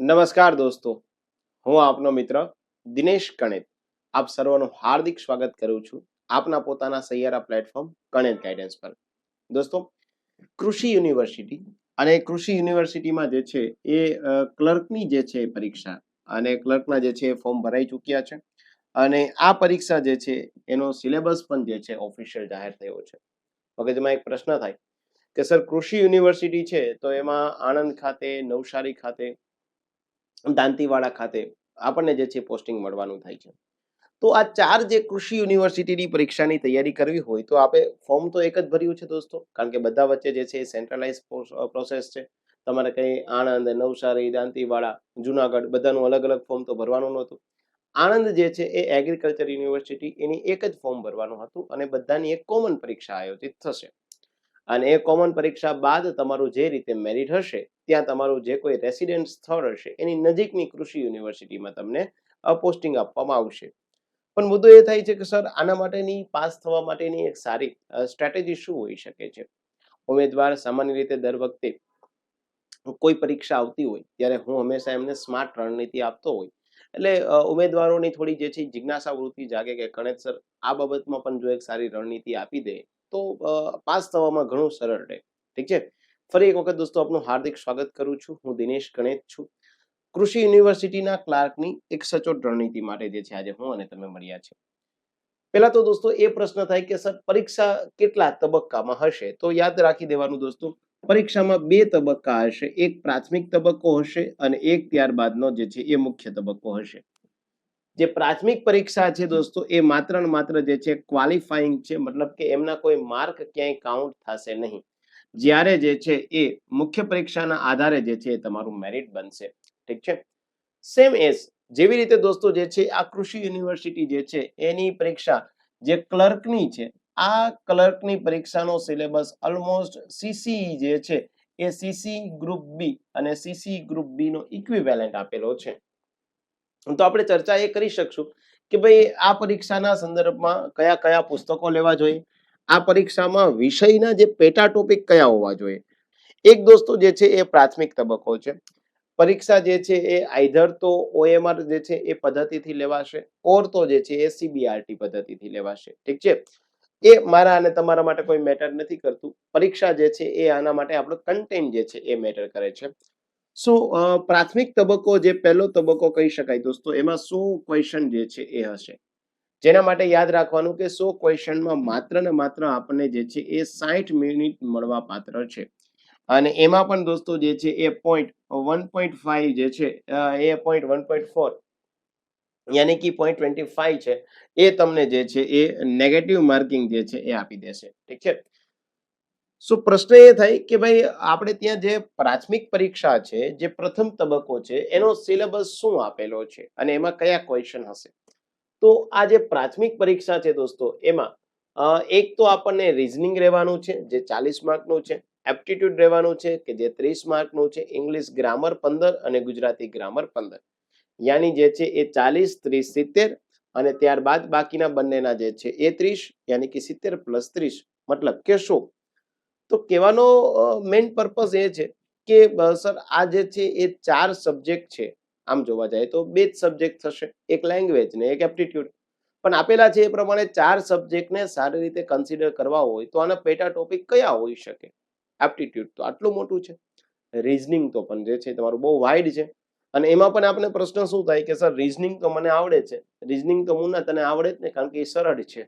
નમસ્કાર દોસ્તો, હું આપનો મિત્ર દિનેશ કણેત આપ સર્વનું હાર્દિક સ્વાગત કરું છું આપના પોતાના સૈયારા પ્લેટફોર્મ કણેત ગાઈડન્સ પર. દોસ્તો, કૃષિ યુનિવર્સિટી અને કૃષિ યુનિવર્સિટીમાં જે છે એ ક્લર્કની જે છે પરીક્ષા અને ક્લર્કના જે છે ફોર્મ ભરાઈ ચૂક્યા છે અને આ પરીક્ષા જે છે એનો સિલેબસ પણ જે છે ઓફિશિયલ જાહેર થયો છે. મગજમાં એક પ્રશ્ન થાય કે સર કૃષિ યુનિવર્સિટી છે તો એમાં આણંદ ખાતે, નવસારી ખાતે, દાંતીવાડા ખાતે આપણને જે છે પોસ્ટિંગ મળવાનું થાય છે. તો આ ચાર જે કૃષિ યુનિવર્સિટીની પરીક્ષાની તૈયારી કરવી હોય તો આપણે ફોર્મ તો એક જ ભર્યું છે દોસ્તો, કારણ કે બધા વચ્ચે જે છે સેન્ટ્રલાઇઝ પ્રોસેસ છે. તમારે કઈ આણંદ, નવસારી, દાંતીવાડા, જુનાગઢ બધાનું અલગ અલગ ફોર્મ તો ભરવાનું નહોતું. આણંદ જે છે એ એગ્રીકલ્ચર યુનિવર્સિટી એની એક જ ફોર્મ ભરવાનું હતું અને બધાની એક કોમન પરીક્ષા આયોજિત થશે. અને એ કોમન પરીક્ષા બાદ તમારું જે રીતે મેરિટ હશે ત્યાં તમારું જે કોઈ રેસિડેન્ટ સ્થળ હશે એની નજીકની કૃષિ યુનિવર્સિટીમાં તમને પોસ્ટિંગ આપવામાં આવશે. પણ મુદ્દો એ થાય છે કે સર આના માટેની પાસ થવા માટેની એક સારી સ્ટ્રેટેજી શું હોઈ શકે છે? ઉમેદવાર સામાન્ય રીતે દર વખતે કોઈ પરીક્ષા આવતી હોય ત્યારે હું હંમેશા એમને સ્માર્ટ રણનીતિ આપતો હોય એટલે ઉમેદવારોની થોડી જે છે જિજ્ઞાસા વૃત્તિ જાગે કે ગણેશ સર આ બાબતમાં પણ જો એક સારી રણનીતિ આપી દે તો પાસ થવામાં ઘણું સરળ રહે. ઠીક છે, ફરી એક વખત દોસ્તો આપનું હાર્દિક સ્વાગત કરું છું. હું દિનેશ ગણેત છું. કૃષિ યુનિવર્સિટીના ક્લાર્કની એક સચોટ રણનીતિ માટે જે છે આજે હું અને તમે મળ્યા છે. પહેલા તો દોસ્તો એ પ્રશ્ન થાય કે સર પરીક્ષા કેટલા તબક્કામાં હશે? તો યાદ રાખી દેવાનું દોસ્તો, પરીક્ષામાં બે તબક્કા હશે. એક પ્રાથમિક તબક્કો હશે અને એક ત્યારબાદનો જે છે એ મુખ્ય તબક્કો હશે. જે પ્રાથમિક પરીક્ષા છે દોસ્તો એ માત્ર ને માત્ર જે છે ક્વોલિફાઈંગ છે, મતલબ કે એમના કોઈ માર્ક ક્યાંય કાઉન્ટ થશે નહીં. જ્યારે જે છે એ મુખ્ય પરીક્ષાના આધારે જે છે તમારું મેરિટ બનશે. ઠીક છે, સેમ એઝ જેવી રીતે દોસ્તો જે છે આ કૃષિ યુનિવર્સિટી જે છે એની પરીક્ષા જે ક્લર્કની છે, આ ક્લર્કની પરીક્ષાનો સિલેબસ ઓલમોસ્ટ સીસી જે છે એ સીસી ગ્રુપ બી અને સીસી ગ્રુપ બી નો ઇક્વિવેલન્ટ આપેલો છે. તો આપણે ચર્ચા એ કરી શકશું કે ભાઈ આ પરીક્ષાના સંદર્ભમાં કયા કયા પુસ્તકો લેવા જોઈએ, આ પરીક્ષામાં વિષયના જે પેટા ટોપિક કયા હોવા જોઈએ. એક દોસ્તો જે છે એ પ્રાથમિક તબક્કો છે. પરીક્ષા જે છે એ આઈધર તો ઓએમઆર જે છે એ પદ્ધતિથી લેવાશે ઓર તો જે છે એ સીબીઆરટી પદ્ધતિથી લેવાશે. ઠીક છે, એ મારા અને તમારા માટે કોઈ મેટર નથી કરતું. પરીક્ષા જે છે એ આના માટે આપણો કન્ટેન્ટ જે છે એ મેટર કરે છે. સો પ્રાથમિક તબક્કો જે પહેલો તબક્કો કહી શકાય દોસ્તો, એમાં 100 ક્વેશ્ચન જે છે એ હશે. જેના માટે યાદ રાખવાનું કે 100 ક્વેશ્ચનમાં માત્ર ને માત્ર આપણને જે છે એ 60 મિનિટ મળવા પાત્ર છે. અને એમાં પણ દોસ્તો જે છે એ પોઈન્ટ 1.5 જે છે એ પોઈન્ટ 1.4 યાની કે 0.25 છે એ તમને જે છે એ નેગેટિવ માર્કિંગ જે છે એ આપી દેશે. ઠીક છે, સો પ્રશ્ન એ થાય કે ભાઈ આપણે ત્યાં જે પ્રાથમિક પરીક્ષા છે, જે પ્રથમ તબક્કો છે, એનો સિલેબસ શું આપેલો છે અને એમાં કયા ક્વેશ્ચન હશે? તો આ જે પ્રાથમિક પરીક્ષા છે દોસ્તો એમાં એક તો આપણને રીઝનિંગ રહેવાનું છે જે 40 માર્કનું છે, એપ્ટિટ્યુડ રહેવાનું છે કે જે 30 માર્કનું છે, ઇંગ્લિશ ગ્રામર 15 અને ગુજરાતી ગ્રામર 15. યાની જે છે એ 40, 30, 70 અને ત્યારબાદ બાકીના બંનેના જે છે એ 30, યાની કે 70 પ્લસ 30 મતલબ કે 100. તો કહેવાનો મેઇન પર્પઝ એ છે કે સર આ જે છે એ 4 સબ્જેક્ટ છે. આમ જોવા જાય તો બે જ સબ્જેક્ટ થશે, એક લેંગ્વેજ ને એક એપ્ટિટ્યુડ. પણ આપેલા છે એ પ્રમાણે 4 સબ્જેક્ટને સારી રીતે કન્સિડર કરવા હોય તો આના પેટા ટોપિક કયા હોઈ શકે? એપ્ટિટ્યુડ તો આટલું મોટું છે, રીઝનિંગ તો પણ જે છે તમારું બહુ વાઇડ છે. અને એમાં પણ આપણે પ્રશ્ન શું થાય કે સર રીઝનિંગ તો મને આવડે છે, રીઝનિંગ તો મુન્ના તને આવડે જ ને, કારણ કે એ સરળ છે.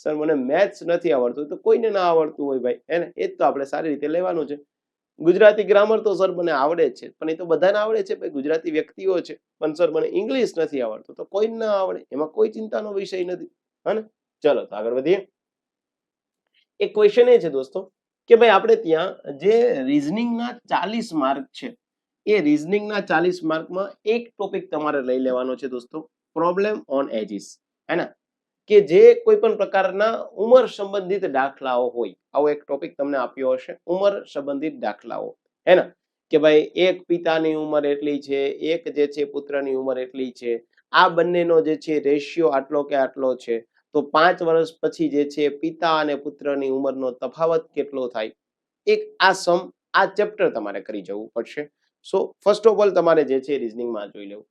સર મને મેથ્સ નથી આવડતું, તો કોઈને ના આવડતું હોય ભાઈ, એને એ જ તો આપણે સારી રીતે લેવાનું છે. ગુજરાતી ગ્રામર તો સર મને આવડે છે, પણ એ તો બધાને આવડે છે ભાઈ, ગુજરાતી વ્યક્તિઓ છે. પણ સર મને ઇંગ્લિશ નથી આવડતું, તો કોઈને ના આવડે, એમાં કોઈ ચિંતાનો વિષય નથી. હા, ચલો તો આગળ વધીએ. એક ક્વેશ્ચન એ છે દોસ્તો કે ભાઈ આપણે ત્યાં જે રીઝનિંગના 40 માર્ક છે, એ રીઝનિંગના 40 માર્કમાં એક ટોપિક તમારે લઈ લેવાનો છે દોસ્તો, પ્રોબ્લેમ ઓન એજીસ. હે ને, કે જે કોઈ પણ પ્રકારના ઉંમર સંબંધિત દાખલાઓ હોય, આવો એક ટોપિક તમને આપ્યો હશે, ઉંમર સંબંધિત દાખલાઓ. હે ને, કે ભાઈ એક પિતાની ઉંમર એટલી છે, એક જે છે પુત્રની ઉંમર એટલી છે, આ બંનેનો જે છે રેશિયો આટલો કે આટલો છે, તો 5 વર્ષ પછી જે છે પિતા અને પુત્રની ઉંમરનો તફાવત કેટલો થાય? એક આ સમ, આ ચેપ્ટર તમારે કરી જવું પડશે. સો ફર્સ્ટ ઓફ ઓલ તમારે જે છે રીઝનિંગમાં જોઈ લેવું.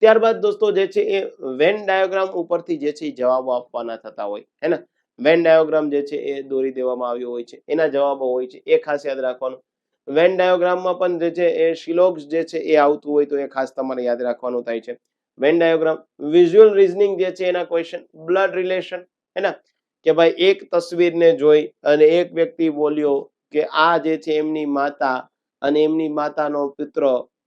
ત્યારબાદ દોસ્તો જે છે એ વેન ડાયાગ્રામ ઉપરથી જે છે જવાબો આપવાના થતા હોય હે ને. વેન ડાયાગ્રામ જે છે એ દોરી દેવામાં આવ્યો હોય છે, એના જવાબો હોય છે, એ ખાસ યાદ રાખવાનું. વેન ડાયાગ્રામમાં પણ જે છે એ શિલોક્સ જે છે એ આવતું હોય તો એ ખાસ તમારે યાદ રાખવાનું થાય છે. વેન ડાયાગ્રામ, વિઝ્યુઅલ રીઝનિંગ જે છે એના ક્વેશ્ચન, બ્લડ રિલેશન હે ને, કે ભાઈ એક તસવીરને જોઈ અને એક વ્યક્તિ બોલ્યો કે આ જે છે એમની માતા અને એમની માતાનો પુત્ર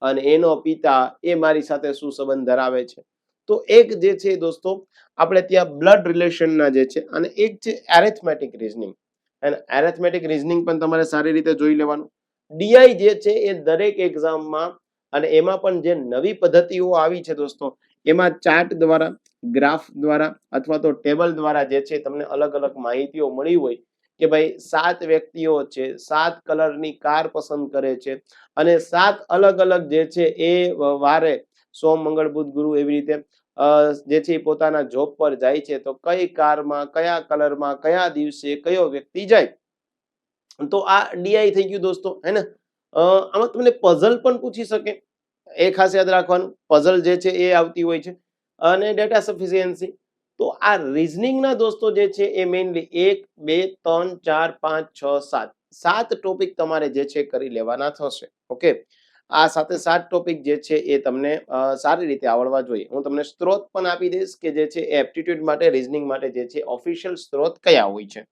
અને એનો પિતા એ મારી સાથે શું સંબંધ ધરાવે છે. તો એક જે છે દોસ્તો આપણે ત્યાં બ્લડ રિલેશનના જે છે, અને એક છે એરેથમેટિક રીઝનિંગ. અને એરેથમેટિક રીઝનિંગ પણ તમારે સારી રીતે જોઈ લેવાનું. ડીઆઈ જે છે એ દરેક એક્ઝામમાં, અને એમાં પણ જે નવી પદ્ધતિઓ આવી છે દોસ્તો, એમાં ચાર્ટ દ્વારા, ગ્રાફ દ્વારા અથવા તો ટેબલ દ્વારા જે છે તમને અલગ અલગ માહિતીઓ મળી હોય કે ભાઈ 7 વ્યક્તિઓ છે, 7 કલરની કાર પસંદ કરે છે અને 7 અલગ અલગ જે છે એ વારે સોમ મંગળ બુધ ગુરુ એવી રીતે જે છે પોતાના જોબ પર જાય છે, તો કઈ કારમાં, કયા કલરમાં, કયા દિવસે કયો વ્યક્તિ જાય. તો આ ડીઆઈ થઈ ગયું દોસ્તો હે ને. આમાં તમને પઝલ પણ પૂછી શકે, એ ખાસ યાદ રાખવાનું. પઝલ જે છે એ આવતી હોય છે, અને ડેટા સફિશિયન્સી. તો આ રીઝનિંગના દોસ્તો જે છે એ મેઇનલી 1 2 3 4 5 6 7 7 ટોપિક તમારે જે છે કરી લેવાના થશે. ઓકે, આ સાથે 7 ટોપિક જે છે એ તમને સારી રીતે આવડવા જોઈએ. હું તમને સ્ત્રોત પણ આપી દઈશ કે જે છે એપ્ટિટ્યુડ માટે, રીઝનિંગ માટે જે છે ઓફિશિયલ સ્ત્રોત કયા હોય છે.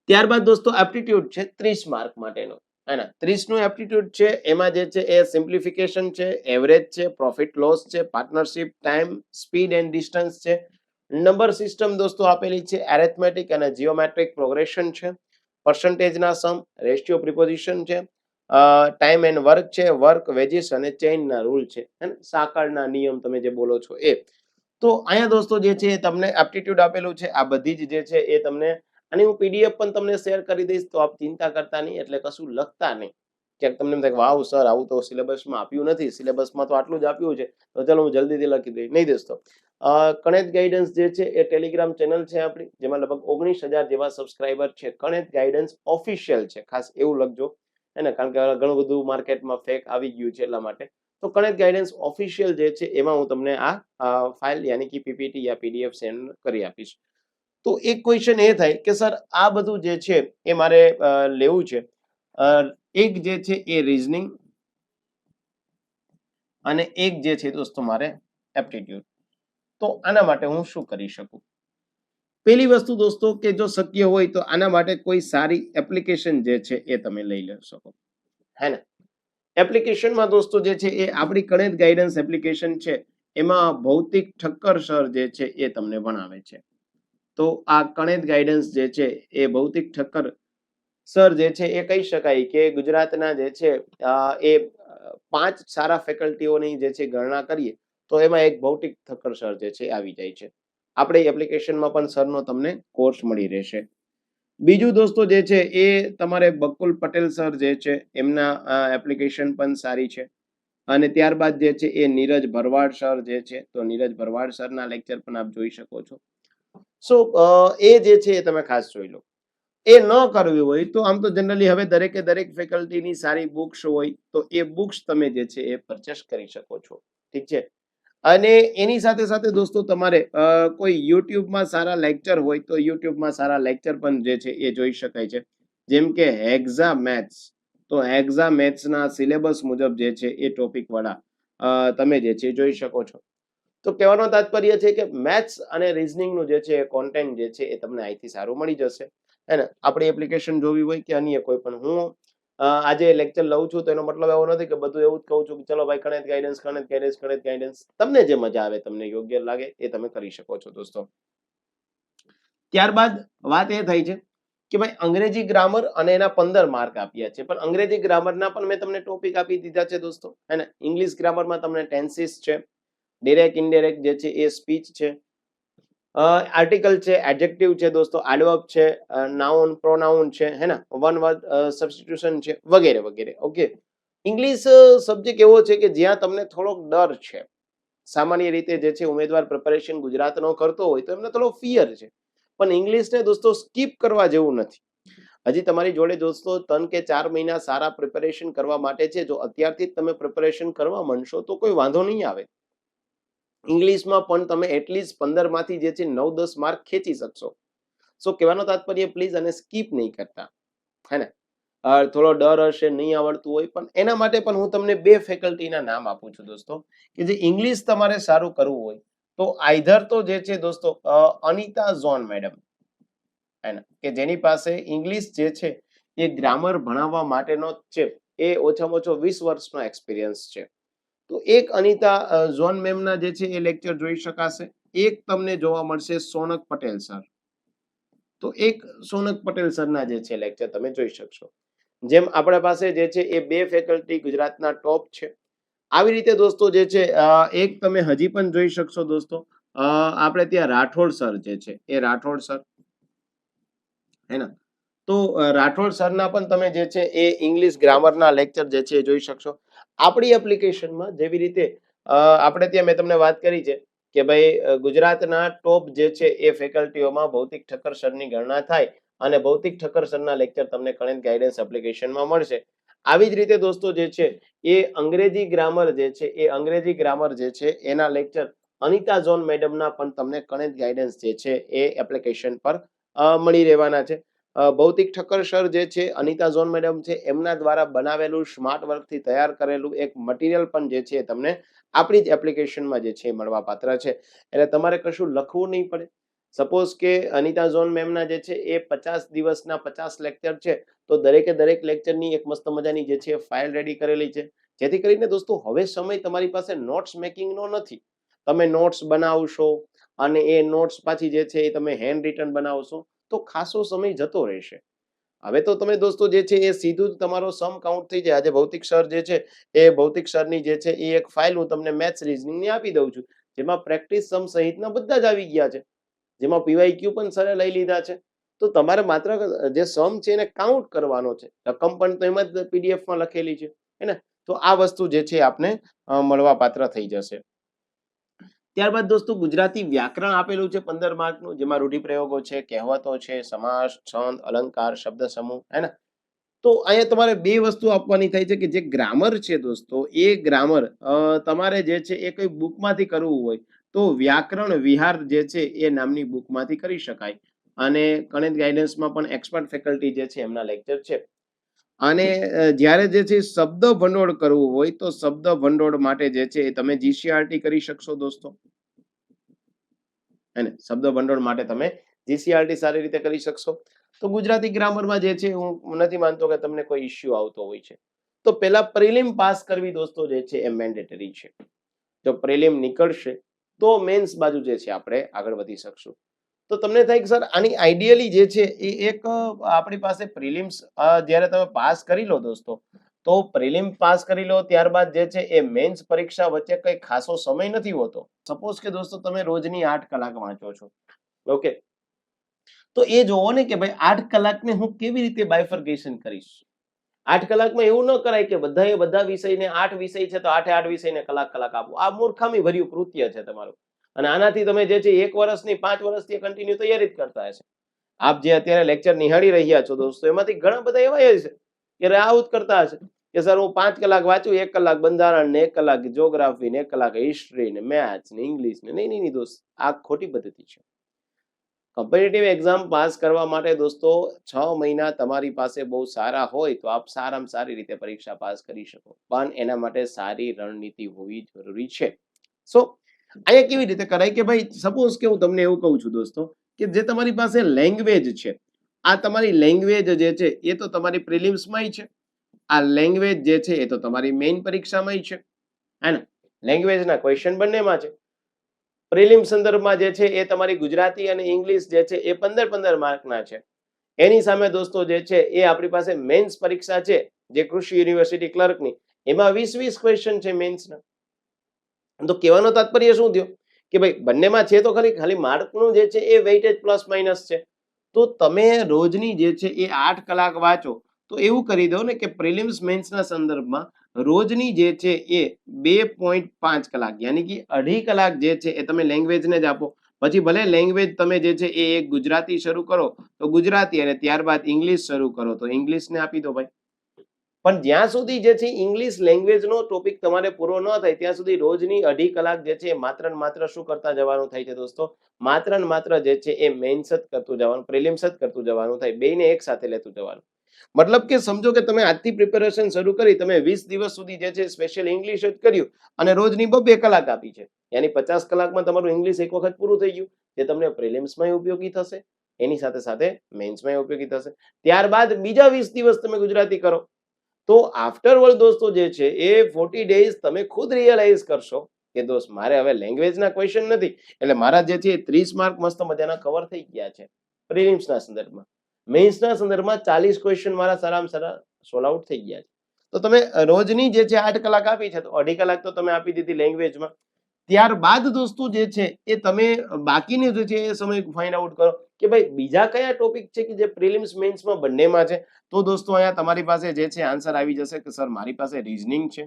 ત્યારબાદ દોસ્તો એપ્ટિટ્યુડ છે 30 માર્ક માટેનો હે ને. 30 નું એપ્ટિટ્યુડ છે, એમાં જે છે એ સિમ્પ્લિફિકેશન છે, એવરેજ છે, પ્રોફિટ લોસ છે, partnership, time, speed and distance છે, નંબર સિસ્ટમ દોસ્તો આપેલી છે, એરેથમેટિક અને જીઓમેટ્રિક પ્રોગ્રેશન છે, પર્સન્ટેજના સમ, રેશિયો પ્રિપોઝિશન છે, ટાઈમ એન્ડ વર્ક છે, વર્ક, વેજીસ અને ચેઇનના રૂલ છે, સાંકળના નિયમ તમે જે બોલો છો એ. તો અહીંયા દોસ્તો જે છે તમને એપ્ટિટ્યુડ આપેલું છે. આ બધી જ જે છે એ તમને, અને હું પીડીએફ પણ તમને શેર કરી દઈશ, તો આપ ચિંતા કરતા નહીં, એટલે કશું લખતા નહીં. ક્યાંક તમને એમ થાય વાવ સર આવું તો સિલેબસમાં આપ્યું નથી, સિલેબસમાં તો આટલું જ આપ્યું છે, તો ચલો હું જલ્દીથી લખી દઈ. નહીં દોસ્તો, કણેત ગાઈડન્સ જે છે એ ટેલિગ્રામ ચેનલ છે આપણી, જેમાં લગભગ 19,000 જેવા સબસ્ક્રાઇબર છે. કણેત ગાઈડન્સ ઓફિશિયલ છે, ખાસ એવું લખજો હે ને, કારણ કે ઘણું બધું માર્કેટમાં ફેક આવી ગયું છે એટલા માટે. તો કણેત ગાઈડન્સ ઓફિશિયલ જે છે એમાં હું તમને આ ફાઇલ યાની કે પીપીટી યા પીડીએફ સેન્ડ કરી આપીશ. તો એક ક્વેશ્ચન એ થાય કે સર આ બધું જે છે એ મારે લેવું છે, એક જે છે એ રીઝનિંગ અને એક જે છે દોસ્તો મારે એપ્ટિટ્યુડ, તો આના માટે હું શું કરી શકું? પહેલી વસ્તુ દોસ્તો કે જો શક્ય હોય તો આના માટે કોઈ સારી એપ્લિકેશન જે છે એ તમે લઈ લઈ શકો હે ને. એપ્લિકેશનમાં દોસ્તો જે છે એ આપણી કણેત ગાઈડન્સ એપ્લિકેશન છે, એમાં ભૌતિક ઠક્કર સર જે છે એ તમને ભણાવે છે. તો આ કણેત ગાઈડન્સ જે છે એ ભૌતિક ઠક્કર સર જે છે એ કહી શકાય કે ગુજરાતના જે છે એ 5 સારા ફેકલ્ટીઓની જે છે ગણના કરીએ તો એમાં એક ભૌતિક ઠક્કર સર જે છે આવી જાય છે. આપણે એપ્લિકેશનમાં પણ સરનો તમને કોર્સ મળી રહેશે. બીજું દોસ્તો જે છે એ તમારે બકુલ પટેલ સર જે છે એમના એપ્લિકેશન પણ સારી છે. અને ત્યારબાદ જે છે એ નીરજ ભરવાડ સર જે છે, તો નીરજ ભરવાડ સરના લેક્ચર પણ આપ જોઈ શકો છો. સો એ જે છે એ તમે ખાસ જોઈ લો. એ ન કરવી હોય તો આમ તો જનરલી હવે દરેકે દરેક ફેકલ્ટીની સારી બુક્સ હોય તો એ બુક્સ તમે જે છે એ પરચેસ કરી શકો છો. ઠીક છે. અને એની સાથે સાથે દોસ્તો તમારે કોઈ યુટ્યુબમાં સારા લેક્ચર હોય તો યુટ્યુબમાં સારા લેક્ચર પણ જે છે એ જોઈ શકાય છે. જેમ કે હેક્ઝા મેથ્સ, તો હેક્ઝા મેથ્સના સિલેબસ મુજબ જે છે એ ટોપિક વાળા તમે જે છે જોઈ શકો છો. તો કહેવાનો તાત્પર્ય છે કે મેથ્સ અને રીઝનિંગનું જે છે કોન્ટેન્ટ જે છે એ તમને અહીંથી સારું મળી જશે હે ને. આપણી એપ્લિકેશન જોવી હોય કે અન્ય કોઈ પણ, હું આજે લેક્ચર લઉં છું તો એનો મતલબ એવો નથી કે બધું એવું જ કહું છું કે ચલો ભાઈ Kanet guidance, Kanet guidance, Kanet guidance. તમને જે મજા આવે, તમને યોગ્ય લાગે એ તમે કરી શકો છો દોસ્તો. ત્યારબાદ વાત એ થઈ છે કે ભાઈ અંગ્રેજી ગ્રામર અને એના 15 માર્ક આપ્યા છે, પણ અંગ્રેજી ગ્રામરના પણ મેં તમને ટોપિક આપી દીધા છે દોસ્તો હે ને. ઇંગ્લિશ ગ્રામરમાં તમને ટેન્સીસ છે, ડિરેક્ટ ઇનડિરેક્ટ જે છે એ સ્પીચ છે, આર્ટિકલ છે, એડજેક્ટિવ છે દોસ્તો, એડવર્બ છે, નાઉન, પ્રોનાઉન છે હે ને, વન વર્ડ સબસ્ટિટ્યુશન છે, વગેરે વગેરે. ઓકે, ઇંગ્લિશ સબ્જેક્ટ એવો છે કે જ્યાં તમને થોડોક ડર છે. સામાન્ય રીતે જે છે ઉમેદવાર પ્રિપેરેશન ગુજરાતનો કરતો હોય તો એમને થોડો ફિયર છે, પણ ઇંગ્લિશને દોસ્તો સ્કીપ કરવા જેવું નથી. હજી તમારી જોડે દોસ્તો 3 કે 4 મહિના સારા પ્રિપેરેશન કરવા માટે છે. જો અત્યારથી જ તમે પ્રિપેરેશન કરવા માંડશો તો કોઈ વાંધો નહીં આવે. ઇંગ્લિશમાં પણ તમે એટલીસ્ટ 15 માંથી જે છે 9-10 માર્ક ખેંચી શકશો. સો કહેવાનો તાત્પર્ય પ્લીઝ અને સ્કીપ નહીં કરતા, હે ને. થોડો ડર હશે, નહીં આવડતું હોય, પણ એના માટે પણ હું તમને 2 ફેકલ્ટીના નામ આપું છું દોસ્તો, કે જે ઇંગ્લિશ તમારે સારું કરવું હોય તો આઈધર તો જે છે દોસ્તો અનિતા ઝોન મેડમ, હે ને, કે જેની પાસે ઇંગ્લિશ જે છે એ ગ્રામર ભણાવવા માટેનો છે, એ ઓછામાં ઓછો 20 વર્ષનો એક્સપિરિયન્સ છે. તો એક અનિતા ઝોન મેમના જે છે એ લેક્ચર જોઈ શકાશે. એક તમને જોવા મળશે સોનક પટેલ સર. તો એક સોનક પટેલ સરના જે છે લેક્ચર તમે જોઈ શકશો. જેમ આપણા પાસે જે છે એ 2 ફેકલ્ટી ગુજરાતના ટોપ છે. આવી રીતે દોસ્તો જે છે એક તમે હજી પણ જોઈ શકશો દોસ્તો, આપણે ત્યાં રાઠોડ સર જે છે એ રાઠોડ સર, હે ને. તો રાઠોડ સરના પણ તમે જે છે એ ઇંગ્લિશ ગ્રામરના લેક્ચર જે છે એ જોઈ શકશો. આપણી એપ્લિકેશનમાં જેવી રીતે આપણે ત્યાં મેં તમને વાત કરી છે કે ભાઈ ગુજરાતના ટોપ જે છે એ ફેકલ્ટીઓમાં ભૌતિક ઠક્કર સરની ગણના થાય અને ભૌતિક ઠક્કર સરના લેક્ચર તમને કણેક ગાઈડન્સ એપ્લિકેશનમાં મળશે. આવી જ રીતે દોસ્તો જે છે એ અંગ્રેજી ગ્રામર જે છે એ અંગ્રેજી ગ્રામર જે છે એના લેક્ચર અનિતા ઝોન મેડમના પણ તમને કણેક ગાઈડન્સ જે છે એ એપ્લિકેશન પર મળી રહેવાના છે. ભૌતિક ઠક્કર સર જે છે અનિતા ઝોન મેડમ છે એમના દ્વારા બનાવેલું સ્માર્ટ વર્કથી તૈયાર કરેલું એક મટીરિયલ પણ જે છે તમને આપણી જ એપ્લિકેશનમાં જે છે મળવા પાત્ર છે. એટલે તમારે કશું લખવું નહીં પડે. સપોઝ કે અનિતા ઝોન મેમના જે છે એ 50 દિવસના 50 લેક્ચર છે, તો દરેકે દરેક લેક્ચરની એક મસ્ત મજાની જે છે ફાઇલ રેડી કરેલી છે, જેથી કરીને દોસ્તો હવે સમય તમારી પાસે નોટ્સ મેકિંગનો નથી. તમે નોટ્સ બનાવશો અને એ નોટ્સ પાછી જે છે એ તમે હેન્ડ રિટન બનાવશો તો ખાસો સમય જતો રહેશે. હવે તો તમે દોસ્તો જે છે એ સીધું જ તમારો સમ કાઉન્ટ થઈ જાય. આજે ભૌતિક સર જે છે એ ભૌતિક સરની જે છે એ એક ફાઇલ હું તમને મેથ્સ રીઝનિંગની આપી દઉં છું, જેમાં પ્રેક્ટિસ સમ સહિતના બધા જ આવી ગયા છે, જેમાં પીવાયક્યુ પણ સરે લઈ લીધા છે. તો તમારે માત્ર જે સમ છે એને કાઉન્ટ કરવાનો છે. રકમ પણ તો એમાં જ પીડીએફમાં લખેલી છે, હે ને. તો આ વસ્તુ જે છે આપને મળવા પાત્ર થઈ જશે. ત્યારબાદ દોસ્તો ગુજરાતી વ્યાકરણ આપેલું છે 15 માર્કનું, જેમાં રૂઢિપ્રયોગો છે, કહેવતો છે, સમાસ, છંદ, અલંકાર, શબ્દ સમૂહ, હે ને. તો અહીંયા તમારે 2 વસ્તુ આપવાની થાય છે કે જે ગ્રામર છે દોસ્તો એ ગ્રામર તમારે જે છે એ કોઈ બુકમાંથી કરવું હોય તો વ્યાકરણ વિહાર જે છે એ નામની બુકમાંથી કરી શકાય. અને ગણિત ગાઈડન્સમાં પણ એક્સપર્ટ ફેકલ્ટી જે છે એમના લેક્ચર છે. અને જ્યારે જે છે શબ્દ ભંડોળ કરવું હોય તો શબ્દ ભંડોળ માટે જે છે એ તમે જીસીઆરટી કરી શકશો દોસ્તો, હે ને. શબ્દ ભંડોળ માટે તમે જીસીઆરટી સારી રીતે કરી શકશો. તો ગુજરાતી ગ્રામરમાં જે છે હું નથી માનતો કે તમને કોઈ ઇશ્યુ આવતો હોય છે. તો પહેલા પ્રિલિમ પાસ કરવી દોસ્તો જે છે એ મેન્ડેટરી છે. જો પ્રિલિમ નીકળશે તો મેન્સ બાજુ જે છે આપણે આગળ વધી શકશું. તો તમને થાય કે સર આની આઈડિયલી જે છે એ એક આપણી પાસે પ્રિલિમ્સ જ્યારે તમે પાસ કરી લો દોસ્તો, તો પ્રિલિમ પાસ કરી લો ત્યારબાદ જે છે એ મેન્સ પરીક્ષા વચ્ચે કઈ ખાસો સમય નથી હોતો. સપોઝ કે દોસ્તો તમે રોજની 8 કલાક વાંચો છો, ઓકે, તો એ જોવો ને કે ભાઈ 8 કલાકને હું કેવી રીતે બાયફર્ગેશન કરીશ. 8 કલાકમાં એવું ન કરાય કે બધા વિષયને 8 વિષય છે તો 8 વિષયને કલાક આપો. આ મૂર્ખામી ભર્યું કૃત્ય છે તમારું. અને આનાથી તમે જે છે 1 વર્ષની 5 વર્ષથી કન્ટિન્યુ તૈયારી જ કરતા હશે. આપ જે અત્યારે લેક્ચર નિહાળી રહ્યા છો દોસ્તો, એમાંથી ઘણા બધા એવા છે કે આવું જ કરતા હશે કે સર હું 5 કલાક વાંચું, 1 કલાક બંધારણ ને 1 કલાક જ્યોગ્રાફી ને 1 કલાક હિસ્ટ્રી ને મેથ્સ ને ઇંગ્લિશ ને. નહીં દોસ્ત, આ ખોટી પદ્ધતિ છે. કોમ્પિટિટિવ એક્ઝામ પાસ કરવા માટે દોસ્તો 6 મહિના તમારી પાસે બહુ સારા હોય તો આપ સારામાં સારી રીતે પરીક્ષા પાસ કરી શકો, પણ એના માટે સારી રણનીતિ હોવી જરૂરી છે. સો અહીંયા કેવી રીતે કરાય કે ભાઈ સપોઝ કે હું તમને એવું કહું છું દોસ્તો કે જે તમારી પાસે લેંગ્વેજ છે, આ તમારી લેંગ્વેજ જે છે એ તો તમારી પ્રિલિમ્સમાંય છે, આ લેંગ્વેજ જે છે એ તો તમારી મેઇન પરીક્ષામાંય છે, હે ને. લેંગ્વેજના ક્વેશ્ચન બંનેમાં છે. પ્રિલિમ સંદર્ભમાં જે છે એ તમારી ગુજરાતી અને ઇંગ્લિશ જે છે એ 15 માર્કના છે. એની સામે દોસ્તો જે છે એ આપણી પાસે મેન્સ પરીક્ષા છે, જે કૃષિ યુનિવર્સિટી ક્લર્કની, એમાં 20 ક્વેશ્ચન છે મેન્સના. તો કહેવાનો તાત્પર્ય શું થયો કે ભાઈ બંનેમાં છે તો ખાલી માર્કનું જે છે એ વેઇટેજ પ્લસ માઇનસ છે. તો તમે રોજની જે છે એ 8 કલાક વાંચો તો એવું કરી દો ને કે પ્રિલિમ્સ મેન્સના સંદર્ભમાં રોજની જે છે એ 2.5 કલાક યાની કે 2.5 કલાક જે છે એ તમે લેંગ્વેજને જ આપો. પછી ભલે લેંગ્વેજ તમે જે છે એ એક ગુજરાતી શરૂ કરો તો ગુજરાતી, અને ત્યારબાદ ઇંગ્લિશ શરૂ કરો તો ઇંગ્લિશને આપી દો ભાઈ. પણ જ્યાં સુધી જે છે ઇંગ્લિશ લેંગ્વેજનો ટોપિક તમારે પૂરો ન થાય ત્યાં સુધી રોજની 2.5 કલાક જે છે માત્ર ને માત્ર શું કરતા જવાનું થાય છે દોસ્તો? માત્ર ને માત્ર જે છે એ મેઇન્સ જ કરતું જવાનું, પ્રિલિમ્સ જ કરતું જવાનું થાય, બેયને એક સાથે લેતું જવાનું. મતલબ કે સમજો કે તમે આજથી પ્રિપેરેશન શરૂ કરી, તમે 20 દિવસ સુધી જે છે સ્પેશિયલ ઇંગ્લિશ જ કર્યું અને રોજની 2 કલાક આપી છે, યાની 50 કલાકમાં તમારું ઇંગ્લિશ એક વખત પૂરું થઈ ગયું, જે તમને પ્રિલિમ્સમાં ઉપયોગી થશે, એની સાથે સાથે મેઇન્સમાં ઉપયોગી થશે. ત્યારબાદ બીજા 20 દિવસ તમે ગુજરાતી કરો, તો આફ્ટરવર્ડ દોસ્તો જે છે એ 40 ડેઝ તમે ખુદ રિયલાઇઝ કરશો કે દોસ્ત મારે હવે લેંગ્વેજના ક્વેશ્ચન નથી, એટલે મારા જે છે 30 માર્ક મસ્ત મજાના કવર થઈ ગયા છે પ્રિલિમ્સના સંદર્ભમાં. મેઇન્સના સંદર્ભમાં 40 ક્વેશ્ચન મારા સારામાં સારા સોલ્વ આઉટ થઈ ગયા છે. તો તમે રોજની જે છે 8 કલાક આપી છે, તો 2.5 કલાક તો તમે આપી દીધી લેંગ્વેજમાં. ત્યારબાદ દોસ્તો જે છે એ તમે બાકીની જે છે એ સમય ફાઇન્ડ આઉટ કરો કે ભાઈ બીજા કયા ટોપિક છે કે જે પ્રિલિમ્સ મેઇન્સમાં બંનેમાં છે. તો દોસ્તો અહીંયા તમારી પાસે જે છે આન્સર આવી જશે કે સર મારી પાસે રીઝનિંગ છે,